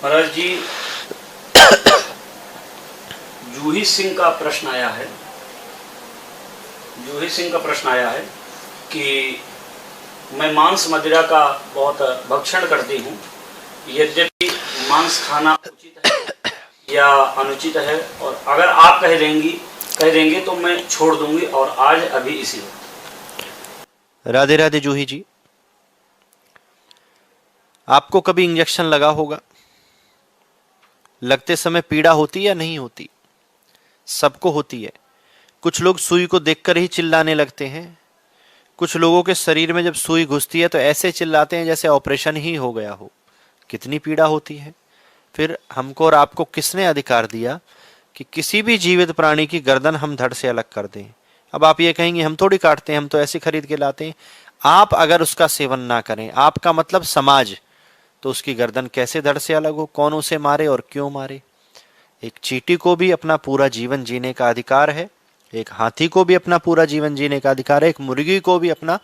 महाराज जी, जूही सिंह का प्रश्न आया है। जूही सिंह का प्रश्न आया है कि मैं मांस मदिरा का बहुत भक्षण करती हूँ, यद्यपि मांस खाना उचित है या अनुचित है, और अगर आप कह देंगे तो मैं छोड़ दूंगी, और आज अभी इसी वक्त। राधे राधे जूही जी, आपको कभी इंजेक्शन लगा होगा, लगते समय पीड़ा होती या नहीं होती? सबको होती है। कुछ लोग सुई को देखकर ही चिल्लाने लगते हैं। कुछ लोगों के शरीर में जब सुई घुसती है तो ऐसे चिल्लाते हैं जैसे ऑपरेशन ही हो गया हो। कितनी पीड़ा होती है। फिर हमको और आपको किसने अधिकार दिया कि किसी भी जीवित प्राणी की गर्दन हम धड़ से अलग कर दें? अब आप ये कहेंगे हम थोड़ी काटते हैं, हम तो ऐसे खरीद के लाते हैं। आप अगर उसका सेवन ना करें, आपका मतलब समाज, तो उसकी गर्दन कैसे धड़ से अलग हो? कौन उसे मारे और क्यों मारे? एक चींटी को भी अपना पूरा जीवन जीने का अधिकार है, एक हाथी को भी अपना पूरा जीवन जीने का अधिकार है, एक मुर्गी को भी अपना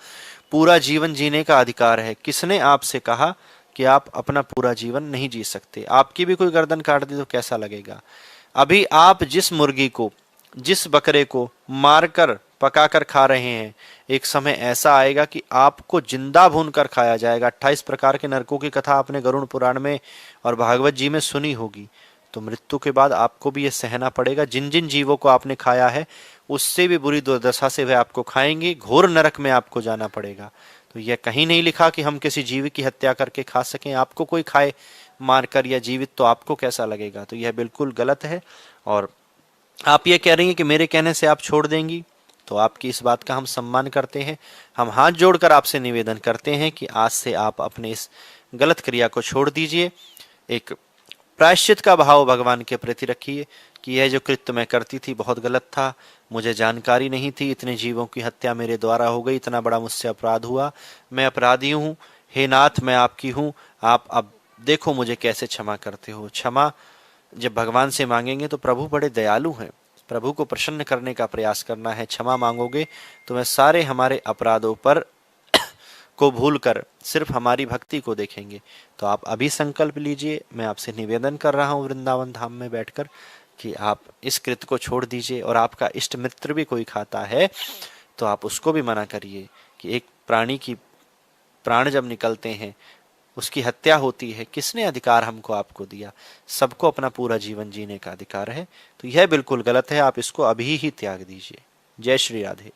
पूरा जीवन जीने का अधिकार है। किसने आपसे कहा कि आप अपना पूरा जीवन नहीं जी सकते? आपकी भी कोई गर्दन काट दी तो कैसा लगेगा? अभी आप जिस मुर्गी को, जिस बकरे को मारकर पकाकर खा रहे हैं, एक समय ऐसा आएगा कि आपको जिंदा भूनकर खाया जाएगा। 28 प्रकार के नरकों की कथा आपने गरुड़ पुराण में और भागवत जी में सुनी होगी। तो मृत्यु के बाद आपको भी यह सहना पड़ेगा। जिन जिन जीवों को आपने खाया है उससे भी बुरी दुर्दशा से वे आपको खाएंगे, घोर नरक में आपको जाना पड़ेगा। तो यह कहीं नहीं लिखा कि हम किसी जीव की हत्या करके खा सकें। आपको कोई खाए मारकर या जीवित तो आपको कैसा लगेगा? तो यह बिल्कुल गलत है। और आप ये कह रही हैं कि मेरे कहने से आप छोड़ देंगी, तो आपकी इस बात का हम सम्मान करते हैं। हम हाथ जोड़कर आपसे निवेदन करते हैं कि आज से आप अपने इस गलत क्रिया को छोड़ दीजिए। एक प्रायश्चित का भाव भगवान के प्रति रखिए कि यह जो कृत्य मैं करती थी बहुत गलत था, मुझे जानकारी नहीं थी, इतने जीवों की हत्या मेरे द्वारा हो गई, इतना बड़ा मुझसे अपराध हुआ, मैं अपराधी हूँ, हे नाथ मैं आपकी हूँ, आप अब देखो मुझे कैसे क्षमा करते हो। क्षमा जब भगवान से मांगेंगे तो प्रभु बड़े दयालु हैं। प्रभु को प्रसन्न करने का प्रयास करना है। क्षमा मांगोगे तो वह सारे हमारे अपराधों पर को भूलकर सिर्फ हमारी भक्ति को देखेंगे। तो आप अभी संकल्प लीजिए। मैं आपसे निवेदन कर रहा हूँ वृंदावन धाम में बैठकर कि आप इस कृत्य को छोड़ दीजिए। और आपका इष्ट मित्र भी कोई खाता है तो आप उसको भी मना करिए कि एक प्राणी की प्राण जब निकलते हैं, उसकी हत्या होती है, किसने अधिकार हमको आपको दिया? सबको अपना पूरा जीवन जीने का अधिकार है। तो यह बिल्कुल गलत है, आप इसको अभी ही त्याग दीजिए। जय श्री राधे।